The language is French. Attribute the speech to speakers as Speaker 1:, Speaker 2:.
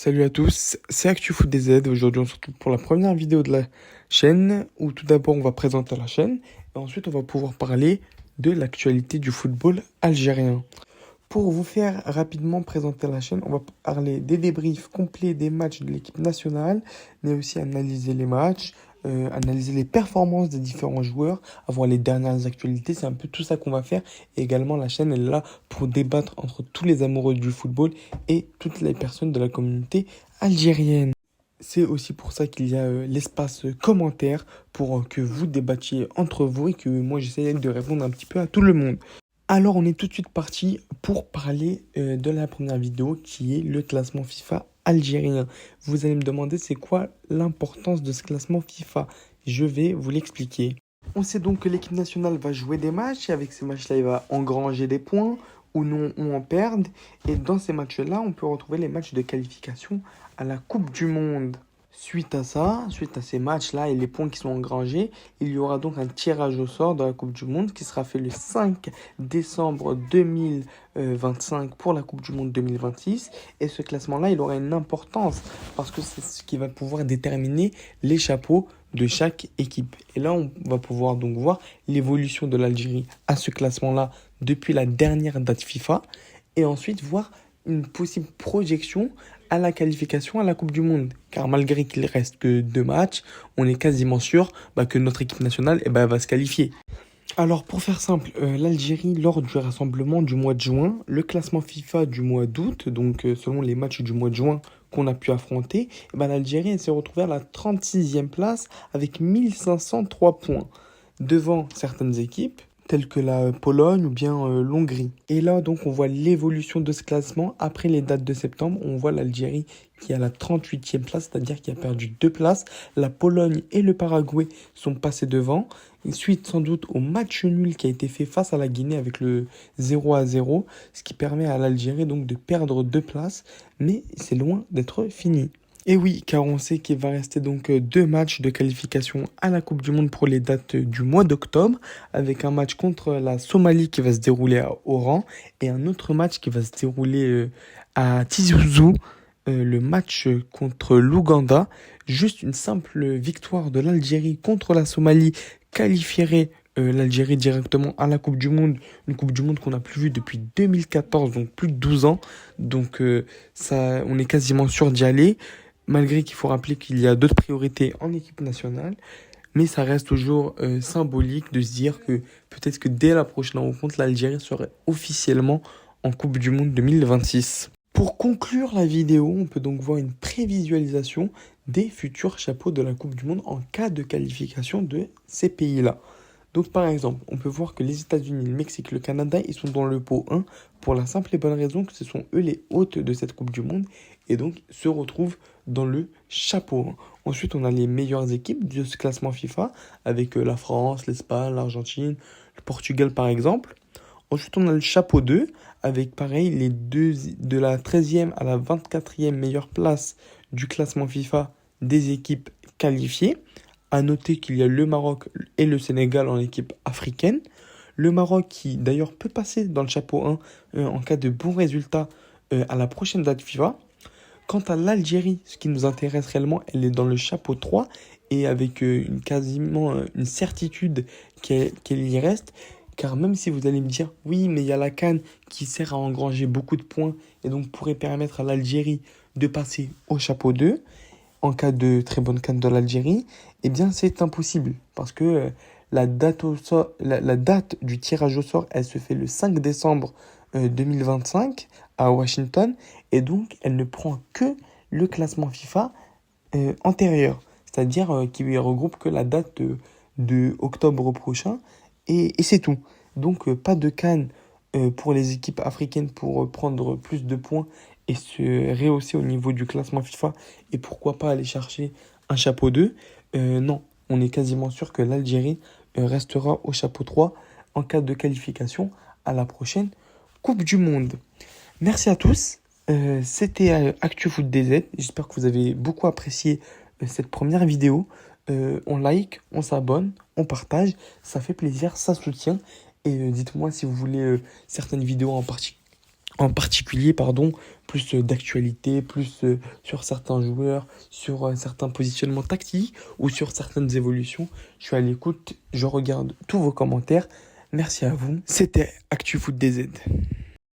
Speaker 1: Salut à tous, c'est ActuFootDZ. Aujourd'hui, on se retrouve pour la première vidéo de la chaîne où tout d'abord on va présenter la chaîne et ensuite on va pouvoir parler de l'actualité du football algérien. Pour vous faire rapidement présenter la chaîne, on va parler des débriefs complets des matchs de l'équipe nationale, mais aussi analyser les matchs, analyser les performances des différents joueurs, avoir les dernières actualités. C'est un peu tout ça qu'on va faire. Et également, la chaîne elle est là pour débattre entre tous les amoureux du football et toutes les personnes de la communauté algérienne. C'est aussi pour ça qu'il y a l'espace commentaire pour que vous débattiez entre vous et que moi j'essaye de répondre un petit peu à tout le monde. Alors, on est tout de suite parti pour parler de la première vidéo qui est le classement FIFA algérien. Vous allez me demander c'est quoi l'importance de ce classement FIFA. Je vais vous l'expliquer. On sait donc que l'équipe nationale va jouer des matchs et avec ces matchs-là, il va engranger des points ou non ou en perdre. Et dans ces matchs-là, on peut retrouver les matchs de qualification à la Coupe du Monde. Suite à ça, suite à ces matchs-là et les points qui sont engrangés, il y aura donc un tirage au sort de la Coupe du Monde qui sera fait le 5 décembre 2025 pour la Coupe du Monde 2026. Et ce classement-là, il aura une importance parce que c'est ce qui va pouvoir déterminer les chapeaux de chaque équipe. Et là, on va pouvoir donc voir l'évolution de l'Algérie à ce classement-là depuis la dernière date FIFA et ensuite voir une possible projection à la qualification à la Coupe du Monde. Car malgré qu'il reste que 2 matchs, on est quasiment sûr que notre équipe nationale va se qualifier. Alors pour faire simple, l'Algérie lors du rassemblement du mois de juin, le classement FIFA du mois d'août, donc selon les matchs du mois de juin qu'on a pu affronter, l'Algérie elle s'est retrouvée à la 36e place avec 1503 points, devant certaines équipes telles que la Pologne ou bien l'Hongrie. Et là, donc, on voit l'évolution de ce classement. Après les dates de septembre, on voit l'Algérie qui est à la 38e place, c'est-à-dire qui a perdu 2 places. La Pologne et le Paraguay sont passés devant. Et suite sans doute au match nul qui a été fait face à la Guinée avec le 0-0, ce qui permet à l'Algérie donc de perdre 2 places. Mais c'est loin d'être fini. Et oui, car on sait qu'il va rester donc 2 matchs de qualification à la Coupe du Monde pour les dates du mois d'octobre, avec un match contre la Somalie qui va se dérouler à Oran et un autre match qui va se dérouler à Tizi Ouzou, le match contre l'Ouganda. Juste une simple victoire de l'Algérie contre la Somalie qualifierait l'Algérie directement à la Coupe du Monde, une Coupe du Monde qu'on n'a plus vue depuis 2014, donc plus de 12 ans. Donc ça, on est quasiment sûr d'y aller. Malgré qu'il faut rappeler qu'il y a d'autres priorités en équipe nationale, mais ça reste toujours symbolique de se dire que peut-être que dès la prochaine rencontre, l'Algérie serait officiellement en Coupe du Monde 2026. Pour conclure la vidéo, on peut donc voir une prévisualisation des futurs chapeaux de la Coupe du Monde en cas de qualification de ces pays-là. Donc par exemple, on peut voir que les États-Unis, le Mexique, le Canada, ils sont dans le pot 1 pour la simple et bonne raison que ce sont eux les hôtes de cette Coupe du Monde et donc se retrouvent dans le chapeau 1. Ensuite, on a les meilleures équipes de ce classement FIFA avec la France, l'Espagne, l'Argentine, le Portugal par exemple. Ensuite, on a le chapeau 2 avec pareil les deux de la 13e à la 24e meilleure place du classement FIFA des équipes qualifiées. À noter qu'il y a le Maroc et le Sénégal en équipe africaine. Le Maroc qui d'ailleurs peut passer dans le chapeau 1 en cas de bons résultats à la prochaine date FIFA. Quant à l'Algérie, ce qui nous intéresse réellement, elle est dans le chapeau 3 et avec quasiment une certitude qu'elle y reste. Car même si vous allez me dire, oui, mais il y a la CAN qui sert à engranger beaucoup de points et donc pourrait permettre à l'Algérie de passer au chapeau 2, en cas de très bonne CAN de l'Algérie, eh bien c'est impossible parce que la date du tirage au sort, elle se fait le 5 décembre 2025 à Washington et donc elle ne prend que le classement FIFA antérieur, c'est-à-dire qui regroupe que la date de octobre prochain et c'est tout. Donc pas de CAN pour les équipes africaines pour prendre plus de points et se rehausser au niveau du classement FIFA et pourquoi pas aller chercher un chapeau 2. Non, on est quasiment sûr que l'Algérie restera au chapeau 3 en cas de qualification à la prochaine Coupe du Monde. Merci à tous, c'était ActuFootDZ, j'espère que vous avez beaucoup apprécié cette première vidéo. On like, on s'abonne, on partage, ça fait plaisir, ça soutient. Et dites-moi si vous voulez certaines vidéos en particulier en particulier, plus d'actualité, plus sur certains joueurs, sur certains positionnements tactiques ou sur certaines évolutions. Je suis à l'écoute, je regarde tous vos commentaires. Merci à vous. C'était ActuFoot DZ.